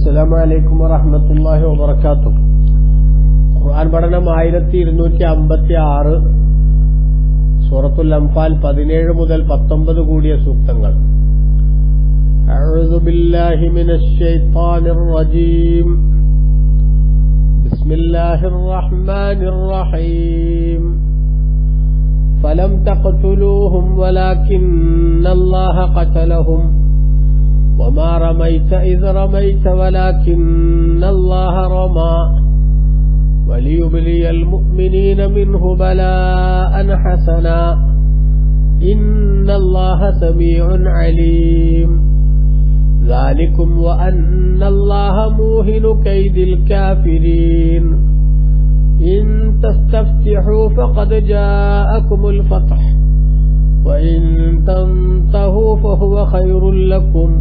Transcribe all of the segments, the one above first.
അസ്സലാമു അലൈക്കും വറഹ്മത്തുള്ളാഹി വബറകാതുഹു. ഖുർആൻ പഠനം 1256, സൂറത്തുൽ അംഫാൽ 17 മുതൽ 19 കൂടിയ സൂക്തങ്ങൾ. അഊദു ബില്ലാഹി മിനശ് ശൈത്വാനിർ റജീം. ബിസ്മില്ലാഹിർ റഹ്മാനിർ റഹീം. ഫലം തഖ്തുലൂഹും വലാകിന്നല്ലാഹ ഖതലഹും وما رميت إذ رميت ولكن الله رمى وليبلي المؤمنين منه بلاء حسنا إن الله سميع عليم ذلكم وأن الله موهن كيد الكافرين إن تستفتحوا فقد جاءكم الفتح وإن تنتهوا فهو خير لكم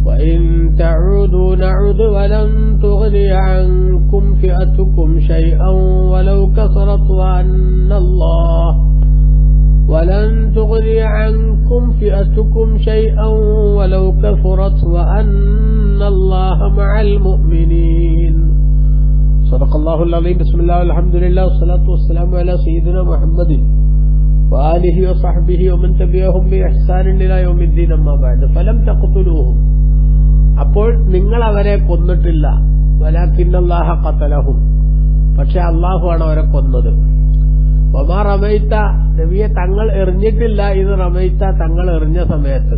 وإن تعودوا نعد ولن تغني عنكم فئتكم شيئا ولو كثرت وأن الله مع المؤمنين. صدق الله العظيم. بسم الله والحمد لله والصلاة والسلام على سيدنا محمد وآله وصحبه ومن تبعهم بإحسان إلى يوم الدين. أما بعد. فلم تقتلوهم, അപ്പോൾ നിങ്ങൾ അവരെ കൊന്നിട്ടില്ല. വലാകിന്നല്ലാഹ ഖതലഹും, പക്ഷെ അല്ലാഹു ആണ് അവരെ കൊന്നത്. വമാ റമൈത, നബിയെ തങ്ങൾ എറിഞ്ഞിട്ടില്ല. ഇത് റമൈത, തങ്ങൾ എറിഞ്ഞ സമയത്ത്.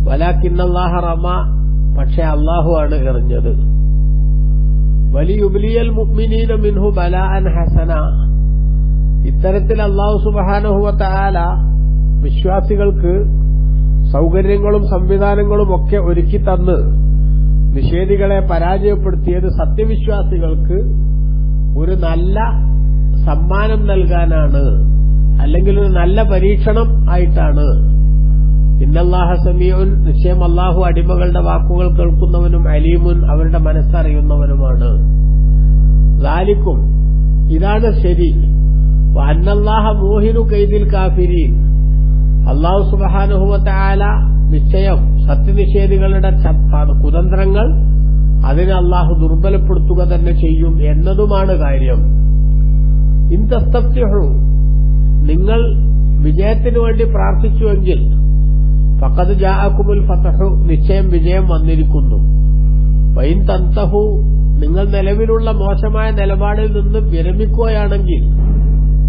വലാകിന്നല്ലാഹ റമ, പക്ഷെ അല്ലാഹു ആണ് എറിഞ്ഞത്. വലിയുബ്ലിയൽ മുഅ്മിനീന മിൻഹു ബലാഅൻ ഹസന, ഇത്തരത്തിൽ അല്ലാഹു സുബ്ഹാനഹു വ തആല വിശ്വാസികൾക്ക് സൗകര്യങ്ങളും സംവിധാനങ്ങളും ഒക്കെ ഒരുക്കി തന്ന് നിഷേധികളെ പരാജയപ്പെടുത്തിയത് സത്യവിശ്വാസികൾക്ക് ഒരു നല്ല സമ്മാനം നൽകാനാണ്, അല്ലെങ്കിൽ ഒരു നല്ല പരീക്ഷണം ആയിട്ടാണ്. ഇന്നല്ലാഹ സമീഉൻ, നിശ്ചയം അല്ലാഹു അടിമകളുടെ വാക്കുകൾ കേൾക്കുന്നവനും അലീമുൻ, അവരുടെ മനസ്സറിയുന്നവനുമാണ്. ദാലിക്കും, ഇതാണ് ശരി. വഅന്നല്ലാഹ മൂഹിനു കൈദിൽ കാഫിരീൻ, അല്ലാഹു സുബ്ഹാനഹു വ തആല നിശ്ചയം സത്യനിഷേധികളുടെ കുതന്ത്രങ്ങൾ അതിനെ അല്ലാഹു ദുർബലപ്പെടുത്തുക തന്നെ ചെയ്യും എന്നതുമാണ് കാര്യം. ഇൻ തസ്തഫ്തിഹു, നിങ്ങൾ വിജയത്തിനു വേണ്ടി പ്രാർത്ഥിച്ചുവെങ്കിൽ ഫഖദ് ജാഅകുമുൽ ഫത്ഹു, നിശ്ചയം വിജയം വന്നിരിക്കുന്നു. വഇൻ തൻതഹു, നിങ്ങൾ നിലവിലുള്ള മോശമായ നിലപാടിൽ നിന്ന് വിരമിക്കുകയാണെങ്കിൽ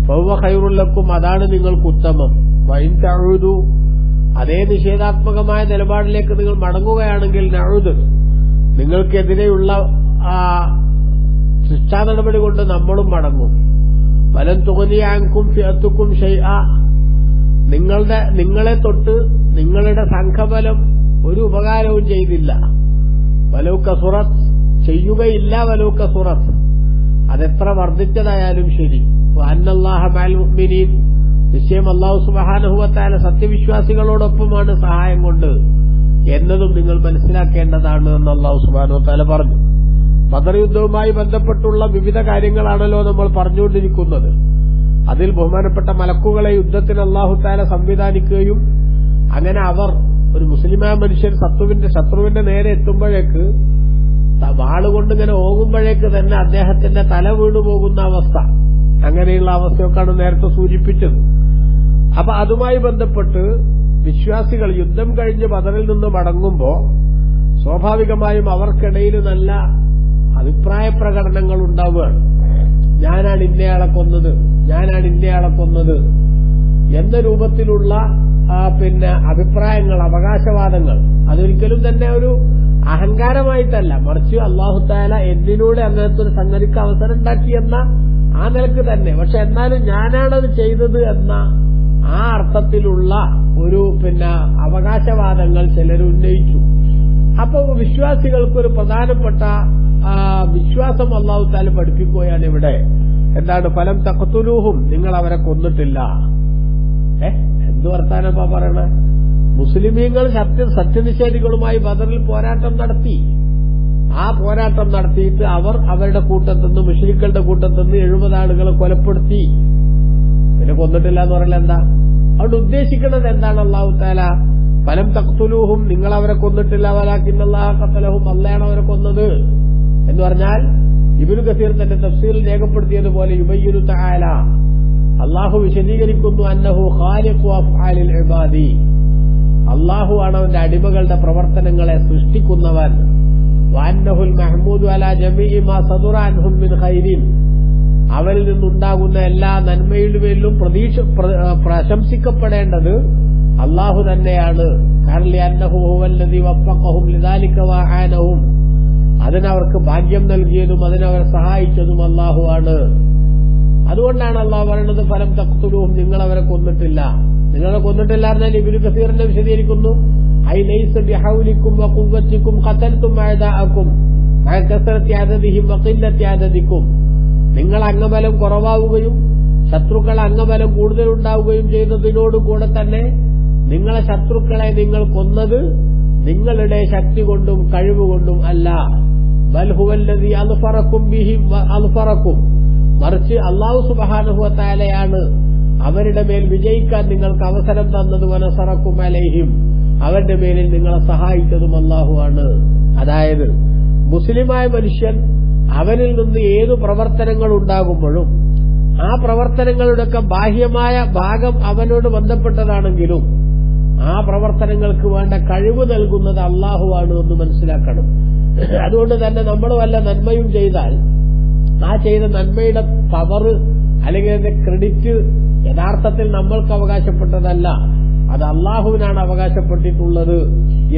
ഫഹുവ ഖൈറുൽ ലക്കും, അതാണ് നിങ്ങൾക്ക് ഉത്തമം. വഇൻ തഊദു, അതേ നിഷേധാത്മകമായ നിലപാടിലേക്ക് നിങ്ങൾ മടങ്ങുകയാണെങ്കിൽ നഊദ്, നിങ്ങൾക്കെതിരെയുള്ള ശിക്ഷാ നടപടി കൊണ്ട് നമ്മളും മടങ്ങും. വലൻ തുഗ്നി അൻകും ഫിഅത്തുക്കും ഷൈഅ, നിങ്ങളെ തൊട്ട് നിങ്ങളുടെ സംഘബലം ഒരു ഉപകാരവും ചെയ്തില്ല. വലൗ കസുറത്ത്, ചെയ്യുകയില്ല. വലൗ കസുറത്ത്, അതെത്ര വർദ്ധിച്ചതായാലും ശരി. വഅന്നല്ലാഹ മഅൽ മുഅ്മിനീൻ, നിശ്ചയം അല്ലാഹു സുബ്ഹാനഹു വ തആല സത്യവിശ്വാസികളോടൊപ്പമാണ് സഹായം കൊണ്ട് എന്നതും നിങ്ങൾ മനസ്സിലാക്കേണ്ടതാണ് എന്ന് അല്ലാഹു സുബ്ഹാനഹു വ തആല പറഞ്ഞു. ബദർ യുദ്ധവുമായി ബന്ധപ്പെട്ടുള്ള വിവിധ കാര്യങ്ങളാണല്ലോ നമ്മൾ പറഞ്ഞുകൊണ്ടിരിക്കുന്നത്. അതിൽ ബഹുമാനപ്പെട്ട മലക്കുകളെ യുദ്ധത്തിന് അല്ലാഹു തആല സംവിധാനിക്കുകയും അങ്ങനെ അവർ ഒരു മുസ്ലിമായ മനുഷ്യൻ ശത്രുവിന്റെ നേരെ എത്തുമ്പോഴേക്ക് വാളുകൊണ്ടിങ്ങനെ ഓങ്ങുമ്പോഴേക്ക് തന്നെ അദ്ദേഹത്തിന്റെ തല വീണുപോകുന്ന അവസ്ഥ, അങ്ങനെയുള്ള അവസ്ഥയൊക്കെയാണ് നേരത്തെ സൂചിപ്പിച്ചത്. അപ്പൊ അതുമായി ബന്ധപ്പെട്ട് വിശ്വാസികൾ യുദ്ധം കഴിഞ്ഞ് ബദറിൽ നിന്ന് മടങ്ങുമ്പോൾ സ്വാഭാവികമായും അവർക്കിടയിൽ നല്ല അഭിപ്രായ പ്രകടനങ്ങൾ ഉണ്ടാവുകയാണ്. ഞാനാണ് ഇന്നയാളെ കൊന്നത് എന്ന രൂപത്തിലുള്ള അഭിപ്രായങ്ങൾ, അവകാശവാദങ്ങൾ. അതൊരിക്കലും തന്നെ ഒരു അഹങ്കാരമായിട്ടല്ല, മറിച്ച് അല്ലാഹു തആല എന്നിലൂടെ അങ്ങനത്തെ ഒരു സംഗതിക്ക് അവസരം ഉണ്ടാക്കിയെന്ന ആ നിലക്ക് തന്നെ. പക്ഷെ എന്നാലും ഞാനാണത് ചെയ്തത് എന്ന ആ അർത്ഥത്തിലുള്ള ഒരു അവകാശവാദങ്ങൾ ചിലർ ഉന്നയിച്ചു. അപ്പൊ വിശ്വാസികൾക്കൊരു പ്രധാനപ്പെട്ട വിശ്വാസം അല്ലാഹു തആല പഠിപ്പിക്കുകയാണ് ഇവിടെ. എന്താണ്? ഫലം തഖ്തുലൂഹും, നിങ്ങൾ അവരെ കൊന്നിട്ടില്ല. എന്ത് വർത്താനപ്പാ പറയണേ? മുസ്ലിമീങ്ങൾ സത്യനിഷേധികളുമായി ബദറിൽ പോരാട്ടം നടത്തി. ആ പോരാട്ടം നടത്തിയിട്ട് അവർ അവരുടെ കൂട്ടത്തിന്ന്, മുശ്രിക്കുകളുടെ കൂട്ടത്തിന്ന് 70 ആളുകളെ കൊലപ്പെടുത്തി. പിന്നെ കൊന്നിട്ടില്ല എന്ന് പറഞ്ഞാൽ എന്താ? അവിടെ ഉദ്ദേശിക്കുന്നത് എന്താണ്? അല്ലാഹു തആല ഫലം തഖ്തുലൂഹും നിങ്ങൾ അവരെ കൊന്നിട്ടില്ല വലാകിന്നല്ലാഹ ഖതലഹും അല്ലാഹു അവരെ കൊന്നത് എന്ന് പറഞ്ഞാൽ ഇബ്നു കസീർ തന്റെ തഫ്സീറിൽ രേഖപ്പെടുത്തിയതുപോലെ യുബയ്യിനു തആല അല്ലാഹു വിശദീകരിക്കുന്നു അന്നഹു ഖാലിഖു അഫ്ആലിൽ ഇബാദി അല്ലാഹു ആണ് അവന്റെ അടിമകളുടെ പ്രവർത്തനങ്ങളെ സൃഷ്ടിക്കുന്നവൻ വഅന്നഹുൽ മഹ്മൂദു അലാ ജമീഇ മാ സദറ അൻഹും മിൻ ഖൈരിൻ അവരിൽ നിന്നുണ്ടാകുന്ന എല്ലാ നന്മയിലുമേലും പ്രശംസിക്കപ്പെടേണ്ടത് അല്ലാഹു തന്നെയാണ്. കാരണം അന്നഹു ഹുവല്ലദീ വഫഖഹും ലിദാലിക വഅനഹും അതിനവർക്ക് ഭാഗ്യം നൽകിയതും അതിനവരെ സഹായിച്ചതും അല്ലാഹു ആണ്. അതുകൊണ്ടാണ് അല്ലാഹു പറയുന്നത് ഫലം തഖ്തുലൂഹും നിങ്ങൾ അവരെ കൊന്നിട്ടില്ല. നിങ്ങളെ കൊന്നിട്ടില്ല എന്നാൽ ഇബ്നു കസീറിനെ വിശദീകരിക്കുന്നു ഐ ലൈസ ബിഹൗലിക്കും വഖുവ്വതിക്കും ഖതൽതും അഅദാഅക്കും മഅ കസറത്തി അദദിഹിം വഖില്ലത്തി അദദിക്കും നിങ്ങൾ അംഗബലം കുറവാവുകയും ശത്രുക്കൾ അംഗബലം കൂടുതലുണ്ടാവുകയും ചെയ്തതിനോടുകൂടെ തന്നെ നിങ്ങളെ ശത്രുക്കളെ നിങ്ങൾ കൊന്നത് നിങ്ങളുടെ ശക്തി കൊണ്ടും കഴിവുകൊണ്ടും അല്ല. ബൽ ഹുവല്ലദീ അൽഫറക്കും ബിഹി അൽഫറക്കും മറിച്ച് അല്ലാഹു സുബ്ഹാനഹു വ തആലയാണ് അവരുടെ മേൽ വിജയിക്കാൻ നിങ്ങൾക്ക് അവസരം തന്നത്. വനസറക്കും അലൈഹിം അവരുടെ മേലിൽ നിങ്ങളെ സഹായിച്ചതും അല്ലാഹു ആണ്. അതായത് മുസ്ലിമായ മനുഷ്യൻ അവനിൽ നിന്ന് ഏതു പ്രവർത്തനങ്ങൾ ഉണ്ടാകുമ്പോഴും ആ പ്രവർത്തനങ്ങളുടെയൊക്കെ ബാഹ്യമായ ഭാഗം അവനോട് ബന്ധപ്പെട്ടതാണെങ്കിലും ആ പ്രവർത്തനങ്ങൾക്ക് വേണ്ട കഴിവ് നൽകുന്നത് അല്ലാഹുവാണ് എന്ന് മനസ്സിലാക്കണം. അതുകൊണ്ട് തന്നെ നമ്മൾ വല്ല നന്മയും ചെയ്താൽ ആ ചെയ്ത നന്മയുടെ പവർ അല്ലെങ്കിൽ അതിന്റെ ക്രെഡിറ്റ് യഥാർത്ഥത്തിൽ നമ്മൾക്ക് അവകാശപ്പെട്ടതല്ല, അത് അല്ലാഹുവിനാണ് അവകാശപ്പെട്ടിട്ടുള്ളത്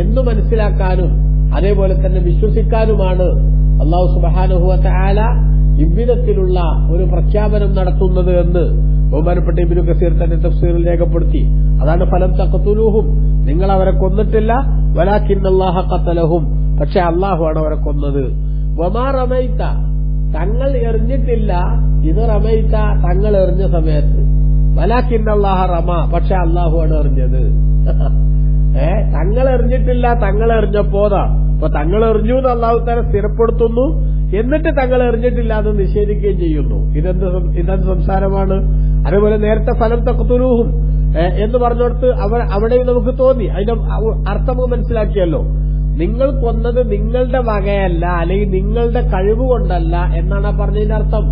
എന്ന് മനസ്സിലാക്കാനും അതേപോലെ തന്നെ വിശ്വസിക്കാനുമാണ് അല്ലാഹു സുബ്ഹാനഹു വ തആല ഇவ்விധത്തിലുള്ള ഒരു പ്രഖ്യാപനം നടത്തുന്നത് എന്ന് ബഹുമാനപ്പെട്ട ഇബ്നു കസീർ തന്റെ തഫ്സീറിൽ രേഖപ്പെടുത്തി. അതാണ് ഫലം തഖ്തുലൂഹും നിങ്ങൾ അവരെ കൊന്നിട്ടില്ല വലാകിന്നല്ലാഹ ഖതലഹും പക്ഷെ അല്ലാഹു ആണ് അവരെ കൊന്നത്. വമാ റമൈത തങ്ങൾ എറിഞ്ഞിട്ടില്ല ഇത് റമൈത തങ്ങൾ എറിഞ്ഞ സമയത്ത് വലാകിന്നല്ലാഹ റമ പക്ഷെ അല്ലാഹു ആണ് എറിഞ്ഞത്. തങ്ങൾ എറിഞ്ഞിട്ടില്ല തങ്ങൾ എറിഞ്ഞപ്പോതാ അപ്പൊ തങ്ങൾ എറിഞ്ഞു എന്ന് അല്ലാഹു തആല സ്ഥിരപ്പെടുത്തുന്നു, എന്നിട്ട് തങ്ങൾ എറിഞ്ഞിട്ടില്ല എന്ന് നിഷേധിക്കുകയും ചെയ്യുന്നു. ഇതെന്ത് സംസാരമാണ്? അതേപോലെ നേരത്തെ ഫലം തഖ്തുലൂഹും എന്ന് പറഞ്ഞോടത്ത് അവിടെയും നമുക്ക് തോന്നി അതിന്റെ അർത്ഥം മനസ്സിലാക്കിയല്ലോ. നിങ്ങൾ കൊന്നത് നിങ്ങളുടെ വകയല്ല അല്ലെങ്കിൽ നിങ്ങളുടെ കഴിവുകൊണ്ടല്ല എന്നാണ് പറഞ്ഞതിന്റെ അർത്ഥം.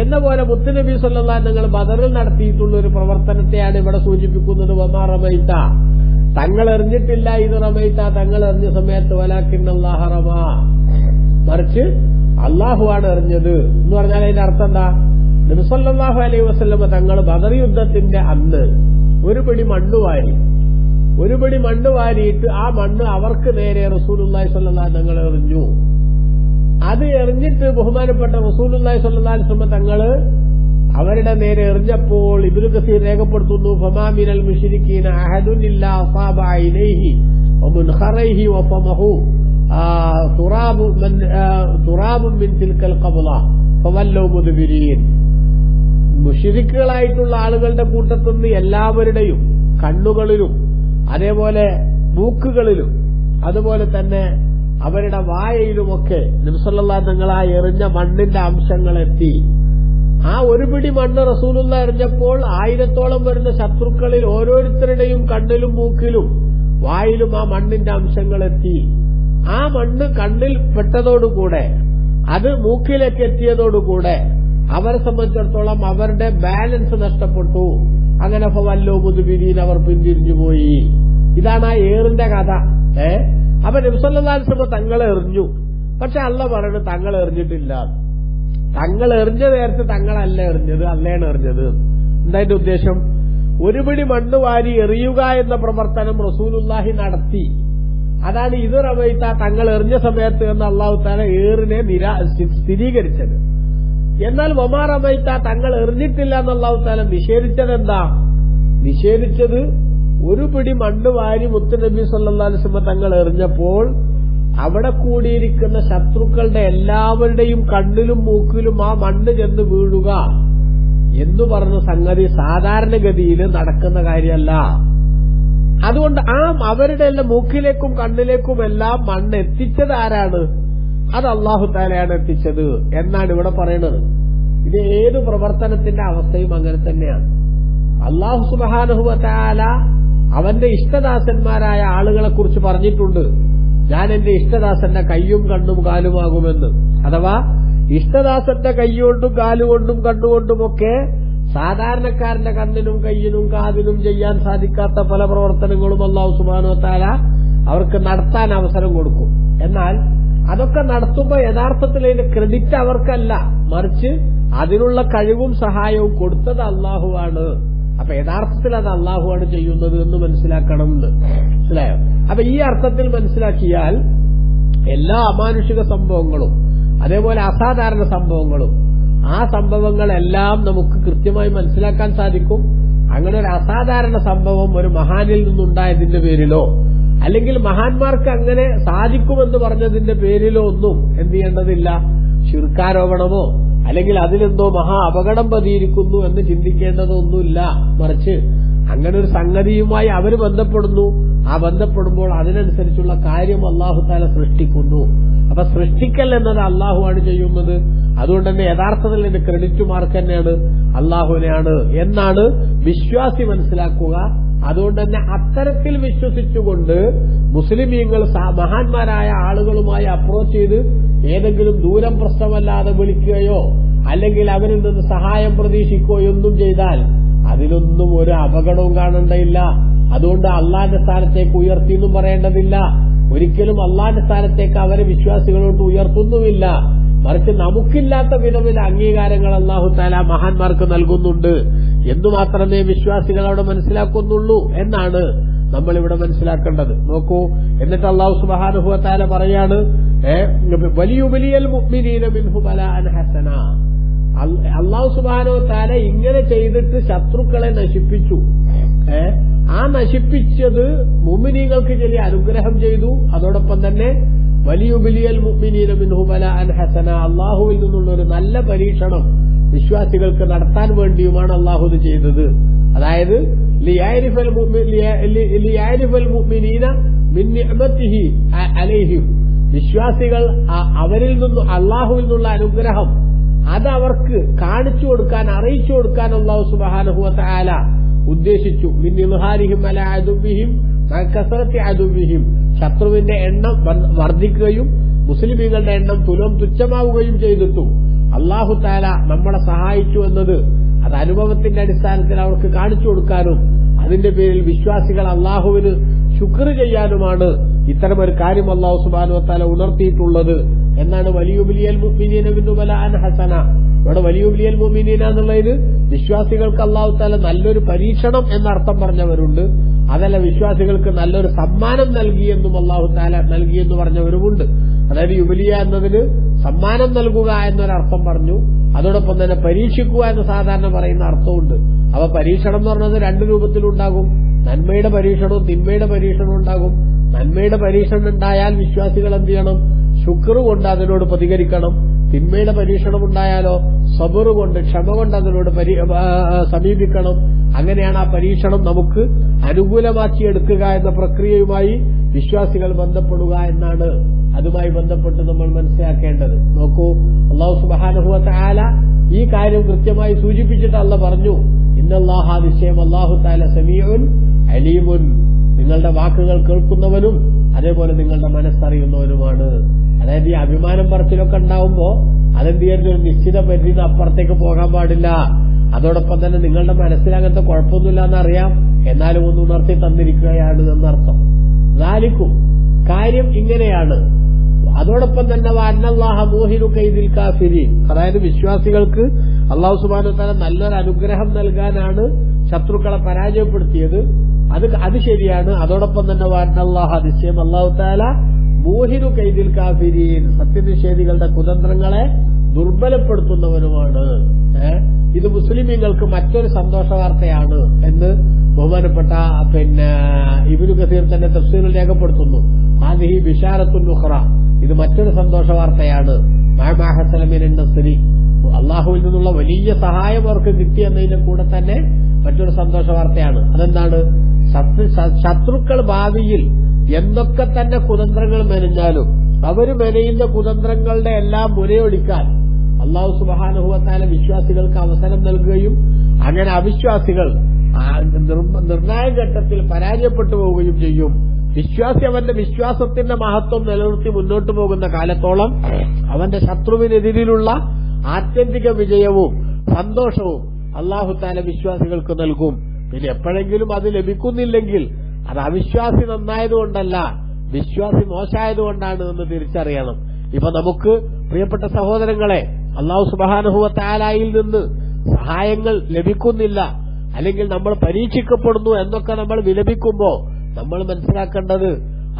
എന്ന പോലെ മുത്തുനബി സല്ലല്ലാഹു അലൈഹി വസല്ലം ബദറിൽ നടത്തിയിട്ടുള്ള ഒരു പ്രവർത്തനത്തെയാണ് ഇവിടെ സൂചിപ്പിക്കുന്നത്. വമാ റമൈത തങ്ങൾ എറിഞ്ഞിട്ടില്ല ഇത് റമൈത തങ്ങൾ എറിഞ്ഞ സമയത്ത് വലാകിന്നല്ലാഹ റമാ മറിച്ച് അല്ലാഹുവാണ് എറിഞ്ഞത് എന്ന് പറഞ്ഞാൽ അതിന്റെ അർത്ഥം എന്താ? നബി സല്ലല്ലാഹു അലൈഹി വസല്ലം തങ്ങൾ ബദർ യുദ്ധത്തിന്റെ അന്ന് ഒരു പിടി മണ്ണ് വാരിയിട്ട് ആ മണ്ണ് അവർക്ക് നേരെ റസൂലുള്ളാഹി സ്വല്ലല്ലാഹു അലൈഹി വസല്ലം എറിഞ്ഞു. അത് എറിഞ്ഞിട്ട് ബഹുമാനപ്പെട്ട റസൂലുള്ളാഹി സ്വല്ലല്ലാഹു അലൈഹി വസല്ലം തങ്ങള് അവരുടെ നേരെ എറിഞ്ഞപ്പോൾ ഇബ്നു കസീർ രേഖപ്പെടുത്തുന്നു ഫമാ മിനൽ മുശ്രിക്കീന അഹദുൻ ഇല്ലാ അസാബ ഇലൈഹി വമുൻഖറൈഹി വഫമഹു തുറാബുൻ മിൻ തിൽക്കൽ ഖബ്ല ഫവല്ലൗ മുദ്ബിരീൻ. മുശ്രിക്കുകളായിട്ടുള്ള ആളുകളുടെ കൂട്ടത്തിൽ നിന്ന് എല്ലാവരുടെയും കണ്ണുകളിലും അതേപോലെ മൂക്കുകളിലും അതുപോലെ തന്നെ അവരുടെ വായയിലുമൊക്കെ നബി സല്ലല്ലാഹു അലൈഹി വസല്ലം തങ്ങൾ ആ എറിഞ്ഞ മണ്ണിന്റെ അംശങ്ങളെത്തി. ആ ഒരു പിടി മണ്ണ് റസൂലുള്ളാഹി എറിഞ്ഞപ്പോൾ 1000-ഓളം വരുന്ന ശത്രുക്കളിൽ ഓരോരുത്തരുടെയും കണ്ണിലും മൂക്കിലും വായിലും ആ മണ്ണിന്റെ അംശങ്ങളെത്തി. ആ മണ്ണ് കണ്ണിൽ പെട്ടതോടുകൂടെ അത് മൂക്കിലേക്ക് എത്തിയതോടുകൂടെ അവരെ സംബന്ധിച്ചിടത്തോളം അവരുടെ ബാലൻസ് നഷ്ടപ്പെട്ടു. അങ്ങനെ ഫവല്ലൗ മുദ്ബിരീൻ അവർ പിന്തിരിഞ്ഞുപോയി. ഇതാണ് ആ ഏറിന്റെ കഥ. അപ്പൊ നബി സല്ലല്ലാഹു അലൈഹി വസല്ലം തങ്ങളെ എറിഞ്ഞു, പക്ഷെ അല്ലാഹു പറയുന്നത് തങ്ങൾ എറിഞ്ഞിട്ടില്ല. തങ്ങൾ എറിഞ്ഞ നേരത്തെ തങ്ങളല്ല എറിഞ്ഞത്, അല്ലാണ് എറിഞ്ഞത്. എന്താ ഉദ്ദേശം? ഒരു പിടി മണ്ണ് വാരി എറിയുക എന്ന പ്രവർത്തനം റസൂലുള്ളാഹി നടത്തി. അതാണ് ഇത് റമൈത തങ്ങൾ എറിഞ്ഞ സമയത്ത് എന്ന് അല്ലാഹു തആല ഏറിനെ സ്ഥിരീകരിച്ചത്. എന്നാൽ വമാ റമൈത തങ്ങൾ എറിഞ്ഞിട്ടില്ല എന്ന് അല്ലാഹു തആല നിഷേധിച്ചത് എന്താ? നിഷേധിച്ചത് ഒരു പിടി മണ്ണ് വാരി മുത്തുനബി സല്ലല്ലാഹു അലൈഹി വസല്ലം തങ്ങൾ എറിഞ്ഞപ്പോൾ അവിടെ കൂടിയിരിക്കുന്ന ശത്രുക്കളുടെ എല്ലാവരുടെയും കണ്ണിലും മൂക്കിലും ആ മണ്ണ് ചെന്ന് വീഴുക എന്ന് പറഞ്ഞ സംഗതി സാധാരണഗതിയിൽ നടക്കുന്ന കാര്യമല്ല. അതുകൊണ്ട് അവരുടെ എല്ലാം മൂക്കിലേക്കും കണ്ണിലേക്കും എല്ലാം മണ്ണ് എത്തിച്ചത് ആരാണ്? അത് അല്ലാഹു തആലയാണ് എത്തിച്ചത് എന്നാണ് ഇവിടെ പറയുന്നത്. ഇത് ഏത് പ്രവർത്തനത്തിന്റെ അവസ്ഥയും അങ്ങനെ തന്നെയാണ്. അല്ലാഹു സുബ്ഹാനഹു വ തആല അവന്റെ ഇഷ്ടദാസന്മാരായ ആളുകളെ കുറിച്ച് പറഞ്ഞിട്ടുണ്ട്, ഞാൻ എന്റെ ഇഷ്ടദാസന്റെ കയ്യും കണ്ണും കാലുമാകുമെന്ന്. അഥവാ ഇഷ്ടദാസന്റെ കൈകൊണ്ടും കാലുകൊണ്ടും കണ്ണുകൊണ്ടുമൊക്കെ സാധാരണക്കാരന്റെ കണ്ണിനും കയ്യിനും കാതിനും ചെയ്യാൻ സാധിക്കാത്ത പല പ്രവർത്തനങ്ങളും അല്ലാഹു സുബ്ഹാനഹു വ തആല അവർക്ക് നടത്താൻ അവസരം കൊടുക്കും. എന്നാൽ അതൊക്കെ നടത്തുമ്പോൾ യഥാർത്ഥത്തിൽ അതിന്റെ ക്രെഡിറ്റ് അവർക്കല്ല, മറിച്ച് അതിനുള്ള കഴിവും സഹായവും കൊടുത്തത് അള്ളാഹുവാണ്. അപ്പൊ യഥാർത്ഥത്തിൽ അത് അള്ളാഹുവാണ് ചെയ്യുന്നത് എന്ന് മനസ്സിലാക്കണം എന്ന്. മനസ്സിലായോ? അപ്പൊ ഈ അർത്ഥത്തിൽ മനസ്സിലാക്കിയാൽ എല്ലാ അമാനുഷിക സംഭവങ്ങളും അതേപോലെ അസാധാരണ സംഭവങ്ങളും ആ സംഭവങ്ങളെല്ലാം നമുക്ക് കൃത്യമായി മനസ്സിലാക്കാൻ സാധിക്കും. അങ്ങനെ ഒരു അസാധാരണ സംഭവം ഒരു മഹാനിൽ നിന്നുണ്ടായതിന്റെ പേരിലോ അല്ലെങ്കിൽ മഹാന്മാർക്ക് അങ്ങനെ സാധിക്കുമെന്ന് പറഞ്ഞതിന്റെ പേരിലോ ഒന്നും എന്ത് ചെയ്യേണ്ടതില്ല, ശിർക്കാരോപണമോ അല്ലെങ്കിൽ അതിലെന്തോ മഹാ അപകടം പതിയിരിക്കുന്നു എന്ന് ചിന്തിക്കേണ്ടതൊന്നുമില്ല. മറിച്ച് അങ്ങനെ ഒരു സംഗതിയുമായി അവർ ബന്ധപ്പെടുന്നു, ആ ബന്ധപ്പെടുമ്പോൾ അതിനനുസരിച്ചുള്ള കാര്യം അല്ലാഹു തആല സൃഷ്ടിക്കുന്നു. അപ്പൊ സൃഷ്ടിക്കൽ എന്നത് അള്ളാഹുവാണ് ചെയ്യുന്നത്. അതുകൊണ്ട് തന്നെ യഥാർത്ഥത്തിൽ എന്റെ ക്രെഡിറ്റ് മാർക്ക് തന്നെയാണ് അള്ളാഹുവിനെയാണ് എന്നാണ് വിശ്വാസി മനസ്സിലാക്കുക. അതുകൊണ്ട് തന്നെ അത്തരത്തിൽ വിശ്വസിച്ചുകൊണ്ട് മുസ്ലിമീങ്ങൾ മഹാന്മാരായ ആളുകളുമായി അപ്രോച്ച് ചെയ്ത് ഏതെങ്കിലും ദൂരം പ്രശ്നമല്ലാതെ വിളിക്കുകയോ അല്ലെങ്കിൽ അവരിൽ നിന്ന് സഹായം പ്രതീക്ഷിക്കുകയോ ഒന്നും ചെയ്താൽ അതിലൊന്നും ഒരു അപകടവും കാണേണ്ടയില്ല. അതുകൊണ്ട് അള്ളാന്റെ സ്ഥാനത്തേക്ക് ഉയർത്തിയെന്നും പറയേണ്ടതില്ല. ഒരിക്കലും അള്ളാന്റെ സ്ഥാനത്തേക്ക് അവരെ വിശ്വാസികളോട്ട് ഉയർത്തുന്നുമില്ല. മറിച്ച് നമുക്കില്ലാത്ത വിധവിധ അംഗീകാരങ്ങൾ അല്ലാഹു തആല മഹാന്മാർക്ക് നൽകുന്നുണ്ട് എന്നു മാത്രമേ വിശ്വാസികൾ അവിടെ മനസ്സിലാക്കുന്നുള്ളൂ എന്നാണ് നമ്മൾ ഇവിടെ മനസ്സിലാക്കേണ്ടത്. നോക്കൂ, എന്നിട്ട് അല്ലാഹു സുബ്ഹാനഹു വ തആല പറയാണ്, വലിയുബലിയൽ മുഅ്മിനീന മിൻഹു ബലാഅൻ ഹസന. അല്ലാഹു സുബ്ഹാനഹു വ തആല ഇങ്ങനെ ചെയ്തിട്ട് ശത്രുക്കളെ നശിപ്പിച്ചു. ആ നശിപ്പിച്ചത് മുഅ്മിനീങ്ങൾക്ക് ചെറിയ അനുഗ്രഹം ചെയ്തു. അതോടൊപ്പം തന്നെ വലിയുബലിയൽ മുഅ്മിനീന മിൻഹു ബലാഅൻ ഹസന, അല്ലാഹുവിൽ നിന്നുള്ള ഒരു നല്ല പരീക്ഷണം വിശ്വാസികൾക്ക് നടത്താൻ വേണ്ടിയുമാണ് അല്ലാഹു ഇത് ചെയ്തത്. അതായത് ലിയഅരിഫൽ മുഅ്മിനീന മിൻ നിഅമതിഹി അലൈഹിം, വിശ്വാസികൾ അവരിൽ നിന്നും അല്ലാഹുവിൽ നിന്നുള്ള അനുഗ്രഹം അത് അവർക്ക് കാണിച്ചു കൊടുക്കാൻ, അറിയിച്ചു കൊടുക്കാൻ അല്ലാഹു സുബ്ഹാനഹു വ തആല ഉദ്ദേശിച്ചു. മിൻ ഇൽഹാരിഹിം അലാ അദുബിഹിം കസറത്തി അദുബിഹിം, ശത്രുവിന്റെ എണ്ണം വർദ്ധിക്കുകയും മുസ്ലിമീങ്ങളുടെ എണ്ണം തുച്ഛമാവുകയും ചെയ്തിട്ടും അല്ലാഹു തആല നമ്മളെ സഹായിച്ചു എന്നത് അത് അനുഭവത്തിന്റെ അടിസ്ഥാനത്തിൽ അവർക്ക് കാണിച്ചു കൊടുക്കാനും അതിന്റെ പേരിൽ വിശ്വാസികൾ അല്ലാഹുവിന് ശുക്ർ ചെയ്യാനുമാണ് ഇത്തരമൊരു കാര്യം അല്ലാഹു സുബ്ഹാനഹു വ തആല ഉണർത്തിയിട്ടുള്ളത് എന്നാണ് വലിയുബലിയൽ മുഅ്മിനീന മിൻഹു ബലാഅൻ ഹസന. ഇവിടെ വലിയുബലിയൽ മുഅ്മിനീന എന്നുള്ളതിന് വിശ്വാസികൾക്ക് അല്ലാഹു തആല നല്ലൊരു പരീക്ഷണം എന്നർത്ഥം പറഞ്ഞവരുണ്ട്. അതല്ല, വിശ്വാസികൾക്ക് നല്ലൊരു സമ്മാനം നൽകിയെന്നും അല്ലാഹു തആല നൽകിയെന്ന് പറഞ്ഞവരുമുണ്ട്. അതായത് യുബലിയ എന്നതിന് സമ്മാനം നൽകുക എന്നൊരർത്ഥം പറഞ്ഞു. അതോടൊപ്പം തന്നെ പരീക്ഷിക്കുക എന്ന് സാധാരണ പറയുന്ന അർത്ഥമുണ്ട്. അപ്പൊ പരീക്ഷണം എന്ന് പറഞ്ഞത് രണ്ട് രൂപത്തിലുണ്ടാകും. നന്മയുടെ പരീക്ഷണവും തിന്മയുടെ പരീക്ഷണവും ഉണ്ടാകും. നന്മയുടെ പരീക്ഷണം ഉണ്ടായാൽ വിശ്വാസികൾ എന്ത് ചെയ്യണം? ശുക്ർ കൊണ്ട് അതിനോട് പ്രതികരിക്കണം. തിന്മയുടെ പരീക്ഷണം ഉണ്ടായാലോ സബർ കൊണ്ട്, ക്ഷമ കൊണ്ട് അതിനോട് സമീപിക്കണം. അങ്ങനെയാണ് ആ പരീക്ഷണം നമുക്ക് അനുകൂലമാക്കിയെടുക്കുക എന്ന പ്രക്രിയയുമായി വിശ്വാസികൾ ബന്ധപ്പെടുക എന്നാണ് അതുമായി ബന്ധപ്പെട്ട് നമ്മൾ മനസ്സിലാക്കേണ്ടത്. നോക്കൂ, അല്ലാഹു സുബ്ഹാനഹു വ തആല ഈ കാര്യം കൃത്യമായി സൂചിപ്പിച്ചിട്ട് അല്ലാഹു പറഞ്ഞു, ഇന്നല്ലാഹ, നിശ്ചയം അല്ലാഹു തആല സമീഉൻ അലീമുൻ, നിങ്ങളുടെ വാക്കുകൾ കേൾക്കുന്നവനും അതേപോലെ നിങ്ങളുടെ മനസ്സറിയുന്നവനുമാണ്. അതായത് ഈ അഭിമാനം പറച്ചിലൊക്കെ ഉണ്ടാവുമ്പോ അതെന്ത് ചെയ്യരുത്, ഒരു നിശ്ചിത പരിധിയിൽ അപ്പുറത്തേക്ക് പോകാൻ പാടില്ല. അതോടൊപ്പം തന്നെ നിങ്ങളുടെ മനസ്സിൽ അങ്ങനത്തെ കുഴപ്പമൊന്നുമില്ല എന്നറിയാം, എന്നാലും ഒന്ന് ഉണർത്തി തന്നിരിക്കുകയാണ് എന്നർത്ഥം. ദാലിക്കും, കാര്യം ഇങ്ങനെയാണ്. അതോടൊപ്പം തന്നെ വഅന്നല്ലാഹ മൂഹിനു കൈദിൽ കാഫിരീൻ, അതായത് വിശ്വാസികൾക്ക് അല്ലാഹു സുബ്ഹാനഹു വ തആല നല്ലൊരു അനുഗ്രഹം നൽകാനാണ് ശത്രുക്കളെ പരാജയപ്പെടുത്തിയത്. അത് ശരിയാണ്. അതോടൊപ്പം തന്നെ വഅന്നല്ലാഹ, നിശ്ചയം അല്ലാഹു തആല മൂഹിനു കൈദിൽ കാഫിരീൻ, സത്യനിഷേധികളുടെ കുതന്ത്രങ്ങളെ ദുർബലപ്പെടുത്തുന്നവനുമാണ്. ഇത് മുസ്ലിമീങ്ങൾക്ക് മറ്റൊരു സന്തോഷ വാർത്തയാണ് എന്ന് ബഹുമാനപ്പെട്ട ഇബ്നു കസീർ തന്നെ തഫ്സീറിൽ രേഖപ്പെടുത്തുന്നു. ഹാദിഹി ബിശാറത്തുൻ ഉഖ്റ, ഇത് മറ്റൊരു സന്തോഷ വാർത്തയാണ്. മഅ ഹസലമിൻ നസ്രി, അല്ലാഹുവിൽ നിന്നുള്ള വലിയ സഹായം അവർക്ക് കിട്ടിയെന്നതിന്റെ കൂടെ തന്നെ മറ്റൊരു സന്തോഷ വാർത്തയാണ്. അതെന്താണ്? ശത്രുക്കൾ ഭാവിയിൽ എന്തൊക്കെ തന്നെ കുതന്ത്രങ്ങൾ മെനഞ്ഞാലും അവര് മെനയുന്ന കുതന്ത്രങ്ങളുടെ എല്ലാം മുരയൊടിക്കാൻ അല്ലാഹു സുബ്ഹാനഹു വ തആല വിശ്വാസികൾക്ക് അവസരം നൽകുകയും അങ്ങനെ അവിശ്വാസികൾ നിർണായക ഘട്ടത്തിൽ പരാജയപ്പെട്ടു പോവുകയും ചെയ്യും. വിശ്വാസി അവന്റെ വിശ്വാസത്തിന്റെ മഹത്വം നിലനിർത്തി മുന്നോട്ടു പോകുന്ന കാലത്തോളം അവന്റെ ശത്രുവിനെതിരിലുള്ള ആത്യന്തിക വിജയവും സന്തോഷവും അല്ലാഹു തആല വിശ്വാസികൾക്ക് നൽകും. പിന്നെ എപ്പോഴെങ്കിലും അത് ലഭിക്കുന്നില്ലെങ്കിൽ അത് അവിശ്വാസി നന്നായതുകൊണ്ടല്ല, വിശ്വാസി മോശമായതുകൊണ്ടാണ് എന്ന് തിരിച്ചറിയണം. ഇപ്പൊ നമുക്ക് പ്രിയപ്പെട്ട സഹോദരങ്ങളെ, അല്ലാഹു സുബ്ഹാനഹു വ തആലയിൽ നിന്ന് സഹായങ്ങൾ ലഭിക്കുന്നില്ല, അല്ലെങ്കിൽ നമ്മൾ പരീക്ഷിക്കപ്പെടുന്നു എന്നൊക്കെ നമ്മൾ വിലപിക്കുമ്പോ നമ്മൾ മനസ്സിലാക്കേണ്ടത്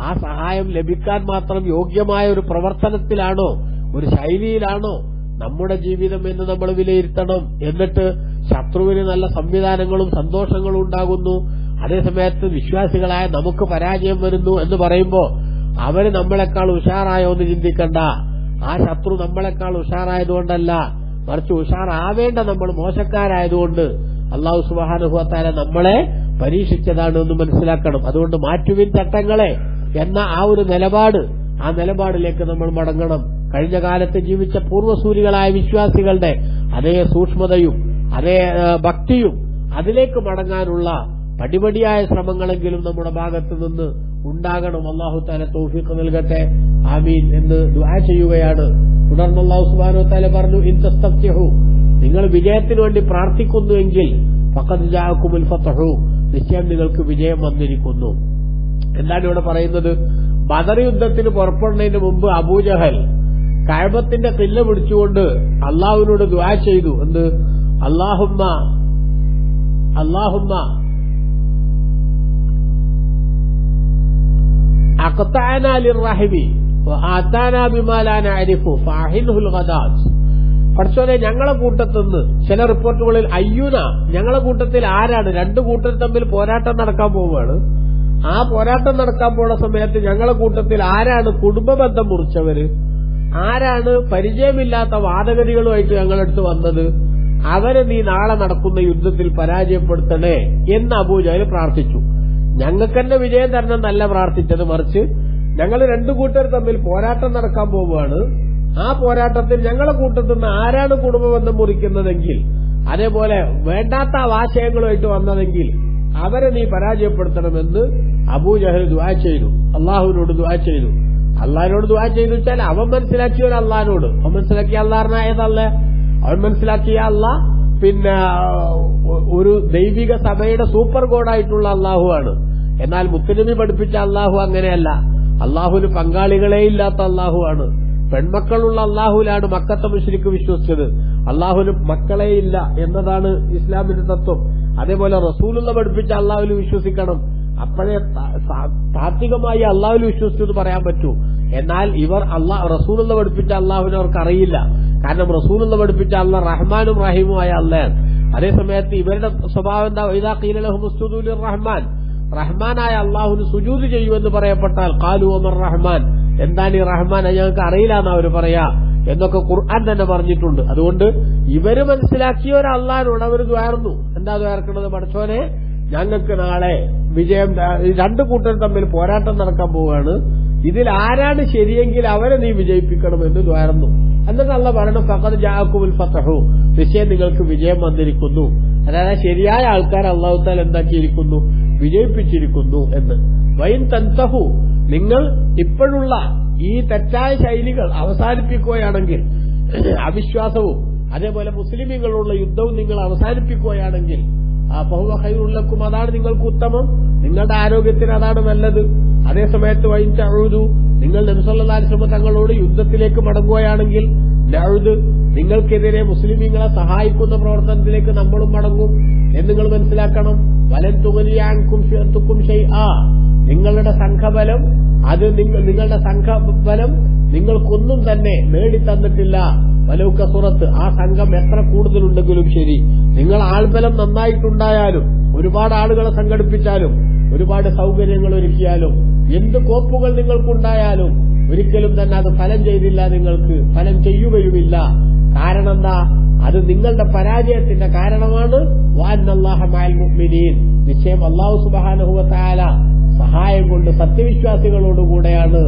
ആ സഹായം ലഭിക്കാൻ മാത്രം യോഗ്യമായ ഒരു പ്രവർത്തനത്തിലാണോ, ഒരു ശൈലിയിലാണോ നമ്മുടെ ജീവിതം എന്ന് നമ്മൾ വിലയിരുത്തണം. എന്നിട്ട് ശത്രുവിന് നല്ല സംവിധാനങ്ങളും സന്തോഷങ്ങളും ഉണ്ടാകുന്നു, അതേസമയത്ത് വിശ്വാസികളായ നമുക്ക് പരാജയം വരുന്നു എന്ന് പറയുമ്പോ അവര് നമ്മളെക്കാൾ ഉഷാറായോ എന്ന് ചിന്തിക്കണ്ട. ആ ശത്രു നമ്മളെക്കാൾ ഉഷാറായതുകൊണ്ടല്ല, മറിച്ച് ഉഷാറാവേണ്ട നമ്മൾ മോശക്കാരായതുകൊണ്ട് അല്ലാഹു സുബ്ഹാനഹു വ തആല നമ്മളെ പരീക്ഷിച്ചതാണ് എന്ന് മനസ്സിലാക്കണം. അതുകൊണ്ട് മാറ്റുവിൻ ചട്ടങ്ങളെ എന്ന ആ ഒരു നിലപാട്, ആ നിലപാടിലേക്ക് നമ്മൾ മടങ്ങണം. കഴിഞ്ഞ കാലത്ത് ജീവിച്ച പൂർവ്വസൂരികളായ വിശ്വാസികളുടെ അതേ സൂക്ഷ്മതയും അതേ ഭക്തിയും അതിലേക്ക് മടങ്ങാനുള്ള പടിപടിയായ ശ്രമങ്ങളെങ്കിലും നമ്മുടെ ഭാഗത്ത് നിന്ന് ഉണ്ടാകണം. അല്ലാഹു തആല തൗഫീഖ് നൽകട്ടെ, ആമീൻ എന്ന് ദുആ ചെയ്യുകയാണ്. തുടർന്ന് അല്ലാഹു സുബ്ഹാനഹു വ തആല പറഞ്ഞു, ഇൻ തസ്തഫ്തിഹു, നിങ്ങൾ വിജയത്തിനു വേണ്ടി പ്രാർത്ഥിക്കുന്നുവെങ്കിൽ ഫഖദ് ജാഅകുമുൽ ഫത്ഹു, നിശ്ചയം നിങ്ങൾക്ക് വിജയം വന്നിരിക്കുന്നു. എന്താണ് ഇവിടെ പറയുന്നത്? ബദർ യുദ്ധത്തിന് പുറപ്പെടുന്നതിന് മുമ്പ് അബൂജഹൽ കഅബത്തിന്റെ ഖില്ല പിടിച്ചുകൊണ്ട് അല്ലാഹുവിനോട് ദുആ ചെയ്തു. എന്ത്? അല്ലാഹുമ്മ അഖ്തഅനാ ലിർറഹബി വആതാനാ ബിമാ ലാ നഅരിഫു ഫഅഹിൻഹുൽ ഗദാത്. പഠിച്ചോനെ, ഞങ്ങളെ കൂട്ടത്തിന്ന് ചില റിപ്പോർട്ടുകളിൽ അയ്യുന, ഞങ്ങളെ കൂട്ടത്തിൽ ആരാണ്, രണ്ടു കൂട്ടർ തമ്മിൽ പോരാട്ടം നടക്കാൻ പോവുകയാണ്. ആ പോരാട്ടം നടക്കാൻ പോണ സമയത്ത് ഞങ്ങളെ കൂട്ടത്തിൽ ആരാണ് കുടുംബബന്ധം മുറിച്ചവര്, ആരാണ് പരിചയമില്ലാത്ത വാദഗതികളുമായിട്ട് ഞങ്ങളടുത്ത് വന്നത്, അവരെ നീ നാളെ നടക്കുന്ന യുദ്ധത്തിൽ പരാജയപ്പെടുത്തണേ എന്ന് അബൂജഹൽ പ്രാർത്ഥിച്ചു. ഞങ്ങൾക്ക് തന്നെ വിജയം തരണം എന്നല്ല പ്രാർത്ഥിച്ചത്, മറിച്ച് ഞങ്ങൾ രണ്ടു കൂട്ടർ തമ്മിൽ പോരാട്ടം നടക്കാൻ പോവുകയാണ്. ആ പോരാട്ടത്തിൽ ഞങ്ങളെ കൂട്ടത്തിൽ നിന്ന് ആരാണ് കുടുംബബന്ധം മുറിക്കുന്നതെങ്കിൽ, അതേപോലെ വേണ്ടാത്ത ആശയങ്ങളുമായിട്ട് വന്നതെങ്കിൽ അവരെ നീ പരാജയപ്പെടുത്തണമെന്ന് അബൂജഹൽ ദുആ ചെയ്തു, അള്ളാഹുവിനോട് ദുആ ചെയ്തു. അള്ളാഹിനോട് ദുആ ചെയ്തു വെച്ചാൽ അവൻ മനസ്സിലാക്കിയ അള്ളാഹിനോട്, അവൻ മനസ്സിലാക്കിയ അള്ളാഹ് ഏതല്ലേ, അവൻ മനസ്സിലാക്കിയ അള്ളാഹ് പിന്നെ ഒരു ദൈവിക സഭയുടെ സൂപ്പർ ഗോഡായിട്ടുള്ള അള്ളാഹുവാണ്. എന്നാൽ മുത്തുനബി പഠിപ്പിച്ച അള്ളാഹു അങ്ങനെയല്ല, അള്ളാഹുവിന് പങ്കാളികളെ ഇല്ലാത്ത അള്ളാഹുവാണ്. പെൺമക്കളുള്ള അള്ളാഹുവിലാണ് മക്കത്തെ മുശ്രിക്ക് വിശ്വസിച്ചത്, അള്ളാഹുവിന് മക്കളെ ഇല്ല എന്നതാണ് ഇസ്ലാമിന്റെ തത്വം. അതേപോലെ റസൂലുള്ള പഠിപ്പിച്ച അള്ളാഹുവിൽ വിശ്വസിക്കണം, അപ്പോഴേ താത്വികമായി അള്ളാഹുവിൽ വിശ്വസിച്ചത് പറയാൻ പറ്റൂ. എന്നാൽ ഇവർ റസൂലുള്ള പഠിപ്പിച്ച അള്ളാഹുവിനെ അവർക്ക് അറിയില്ല. കാരണം റസൂലുള്ള പഠിപ്പിച്ച അള്ളാഹ് റഹ്മാനും റഹീമുമായ അള്ളാഹാണ്. അതേസമയത്ത് ഇവരുടെ സ്വഭാവം എന്താ? ഇദാ ഖീല ലഹും ഉസ്ജുദൂ ലിർറഹ്മാൻ, റഹ്മാനായ അള്ളാഹുവിന് സുജൂദ് ചെയ്യുമെന്ന് പറയപ്പെട്ടാൽ ഖാലൂ വമർ റഹ്മാൻ, എന്താണ് ഈ റഹ്മാൻ, ഞങ്ങൾക്ക് അറിയില്ല എന്ന് അവർ പറയാ എന്നൊക്കെ ഖുർആൻ തന്നെ പറഞ്ഞിട്ടുണ്ട്. അതുകൊണ്ട് ഇവര് മനസ്സിലാക്കിയ ഒരു അള്ളാഹിനോട് അവർ ദ്വാർന്നു. എന്താ ദ്വാർക്കുന്നത്? പഠിച്ചോനെ, ഞങ്ങൾക്ക് നാളെ വിജയം, രണ്ടു കൂട്ടർ തമ്മിൽ പോരാട്ടം നടക്കാൻ പോവുകയാണ്, ഇതിൽ ആരാണ് ശരിയെങ്കിൽ അവരെ നീ വിജയിപ്പിക്കണമെന്ന് ദ്വാർന്നു. എന്നിട്ട് അള്ളാഹ് പറഞ്ഞു, ഫഖദ് ജാഅകുമുൽ ഫത്ഹു, നിശ്ചയം നിങ്ങൾക്ക് വിജയം വന്നിരിക്കുന്നു. അതായത് ശരിയായ ആൾക്കാർ അല്ലാഹു തആല എന്താക്കിയിരിക്കുന്നു? വിജയിപ്പിച്ചിരിക്കുന്നു എന്ന്. വൈൻ തൻതഹു, നിങ്ങൾ ഇപ്പോഴുള്ള ഈ തെറ്റായ ശൈലികൾ അവസാനിപ്പിക്കുകയാണെങ്കിൽ, അവിശ്വാസവും അതേപോലെ മുസ്ലിമീങ്ങളുള്ള യുദ്ധവും നിങ്ങൾ അവസാനിപ്പിക്കുകയാണെങ്കിൽ, ഫഹുവ ഖൈറുൽ ലക്കും, അതാണ് നിങ്ങൾക്ക് ഉത്തമം, നിങ്ങളുടെ ആരോഗ്യത്തിന് അതാണ് നല്ലത്. അതേസമയത്ത് വൈൻ തഊദു, നിങ്ങൾ നബി സല്ലല്ലാഹു അലൈഹി വസല്ലം തങ്ങളോട് യുദ്ധത്തിലേക്ക് മടങ്ങുകയാണെങ്കിൽ, നഊദ്, നിങ്ങൾക്കെതിരെ മുസ്ലിമീങ്ങളെ സഹായിക്കുന്ന പ്രവർത്തനത്തിലേക്ക് നമ്മളും മടങ്ങും എന്ന് നിങ്ങൾ മനസ്സിലാക്കണം. വലൻ തുഗ്നിയഅൻകും ശിഅതുകും ശൈആ, നിങ്ങളുടെ സംഘബലം നിങ്ങൾക്കൊന്നും തന്നെ നേടിത്തന്നിട്ടില്ല. വലൗ കസുറത്ത്, ആ സംഘം എത്ര കൂടുതലുണ്ടെങ്കിലും ശരി, നിങ്ങൾ ആൾബലം നന്നായിട്ടുണ്ടായാലും, ഒരുപാട് ആളുകളെ സംഘടിപ്പിച്ചാലും, ഒരുപാട് സൗകര്യങ്ങൾ ഒരുക്കിയാലും, എന്ത് കോപ്പുകൾ നിങ്ങൾക്കുണ്ടായാലും ഒരിക്കലും തന്നെ അത് ഫലം ചെയ്തില്ല, നിങ്ങൾക്ക് ഫലം ചെയ്യുകയുമില്ല. കാരണം എന്താ? അത് നിങ്ങളുടെ പരാജയത്തിന്റെ കാരണമാണ്. വഅന്നല്ലാഹ മഅൽ മുഅ്മിനീൻ, നിശ്ചയം അല്ലാഹു സുബ്ഹാനഹു വ തആല സഹായം കൊണ്ട് സത്യവിശ്വാസികളോടുകൂടെയാണ്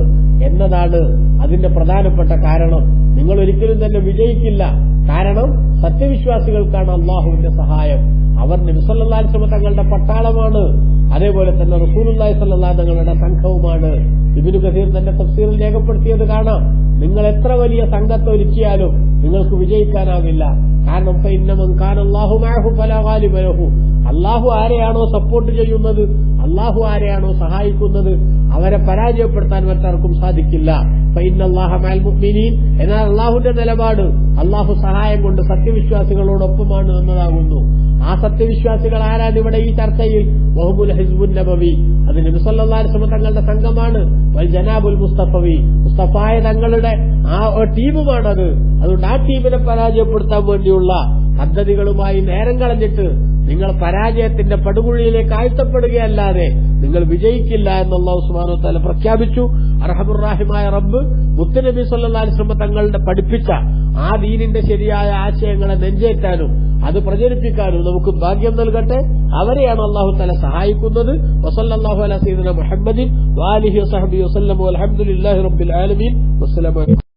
എന്നതാണ് അതിന്റെ പ്രധാനപ്പെട്ട കാരണം. നിങ്ങൾ ഒരിക്കലും തന്നെ വിജയിക്കില്ല, കാരണം സത്യവിശ്വാസികൾക്കാണ് അള്ളാഹുവിന്റെ സഹായം. അവർ നബി സല്ലല്ലാഹു അലൈഹി വസല്ലം തങ്ങളുടെ പട്ടാളമാണ്. അതേപോലെ തന്നെ റസൂലുള്ളാഹി സ്വല്ലല്ലാഹു അലൈഹി വസല്ലം തങ്ങളുടെ സംഘവുമാണ്. ഇബ്നു കസീർ തന്റെ തഫ്സീറിൽ രേഖപ്പെടുത്തിയത് കാണാം. നിങ്ങൾ എത്ര വലിയ സംഘത്തെ ഒരുക്കിയാലും നിങ്ങൾക്ക് വിജയിക്കാനാവില്ല. കാരണം ഫഇന്നമൻ കാന അല്ലാഹു മഅഹു ഫലാ ഗാലിബ ലഹു. അല്ലാഹു ആരെയാണോ സപ്പോർട്ട് ചെയ്യുന്നത്, അല്ലാഹു ആരെയാണോ സഹായിക്കുന്നത്, അവരെ പരാജയപ്പെടുത്താൻ മറ്റാർക്കും സാധിക്കില്ല. ഫഇന്നല്ലാഹ മഅൽ മുഅ്മിനീൻ. എന്നാൽ അല്ലാഹുവിന്റെ നിലപാട് അല്ലാഹു സഹായം കൊണ്ട് സത്യവിശ്വാസികളോടൊപ്പമാണ് എന്നതാകുന്നു. ആ സത്യവിശ്വാസികൾ ആരാണ് ഇവിടെ ഈ ചർച്ചയിൽ? വഹുബുൽ ഹിസ്ബുൻ നബവി, അത് നബി സല്ലല്ലാഹു അലൈഹി വസല്ലം തങ്ങളുടെ സംഘമാണ്. വൽ ജനാബുൽ മുസ്തഫവി, മുസ്തഫായ തങ്ങളുടെ ആ ടീമുമാണത്. അതുകൊണ്ട് ആ ടീമിനെ പരാജയപ്പെടുത്താൻ വേണ്ടിയുള്ള പദ്ധതികളുമായി നേരം കളഞ്ഞിട്ട് നിങ്ങൾ പരാജയത്തിന്റെ പടുകുഴിയിലേക്ക് ആഴ്ത്തപ്പെടുകയല്ലാതെ നിങ്ങൾ വിജയിക്കില്ല എന്ന് അല്ലാഹു സുബ്ഹാനഹു വ തആല പ്രഖ്യാപിച്ചു. അർഹമുർ റഹീമായ റബ്ബ് മുത്തുനബി സല്ലല്ലാഹു അലൈഹി വസല്ലം തങ്ങളുടെ പഠിപ്പിച്ച ആ ദീനിന്റെ ശരിയായ ആശയങ്ങളെ നെഞ്ചേറ്റാനും അത് പ്രചരിപ്പിക്കാനും നമുക്ക് ഭാഗ്യം നൽകട്ടെ. അവരെയാണ് അല്ലാഹു തആല സഹായിക്കുന്നത്. വസല്ലല്ലാഹു അലാ സയ്യിദിനാ മുഹമ്മദിൻ വആലിഹി വസഹ്ബിഹി വസല്ലം വൽഹംദുലില്ലാഹി റബ്ബിൽ ആലമീൻ. വസ്സലാമു അലൈക്കും.